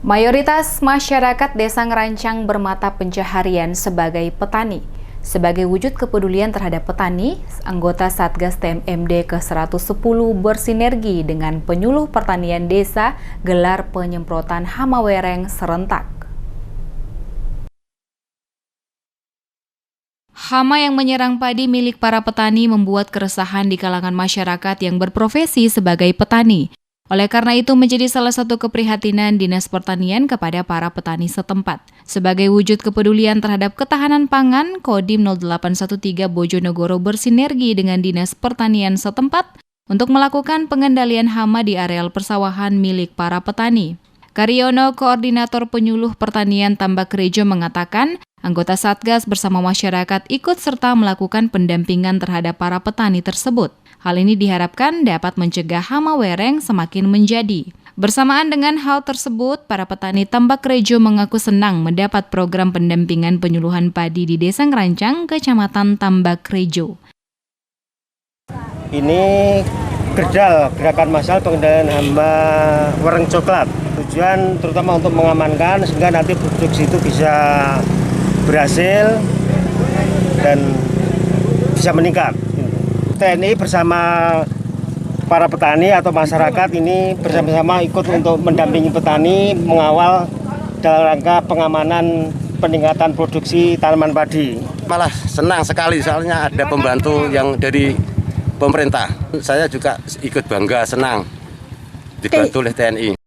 Mayoritas masyarakat Desa Ngerancang bermata pencaharian sebagai petani. Sebagai wujud kepedulian terhadap petani, anggota Satgas TMMD ke-110 bersinergi dengan penyuluh pertanian desa gelar penyemprotan hama wereng serentak. Hama yang menyerang padi milik para petani membuat keresahan di kalangan masyarakat yang berprofesi sebagai petani. Oleh karena itu menjadi salah satu keprihatinan Dinas Pertanian kepada para petani setempat. Sebagai wujud kepedulian terhadap ketahanan pangan, Kodim 0813 Bojonegoro bersinergi dengan Dinas Pertanian setempat untuk melakukan pengendalian hama di areal persawahan milik para petani. Karyono, Koordinator Penyuluh Pertanian Tambak Rejo mengatakan, anggota Satgas bersama masyarakat ikut serta melakukan pendampingan terhadap para petani tersebut. Hal ini diharapkan dapat mencegah hama wereng semakin menjadi. Bersamaan dengan hal tersebut, para petani Tambak Rejo mengaku senang mendapat program pendampingan penyuluhan padi di Desa Ngerancang, Kecamatan Tambak Rejo. Ini gerakan massal pengendalian hama wereng coklat. Tujuan terutama untuk mengamankan sehingga nanti produksi itu bisa berhasil dan bisa meningkat. TNI bersama para petani atau masyarakat ini bersama-sama ikut untuk mendampingi petani mengawal dalam rangka pengamanan peningkatan produksi tanaman padi. Malah senang sekali soalnya ada pembantu yang dari pemerintah. Saya juga ikut bangga, senang dibantu oleh TNI.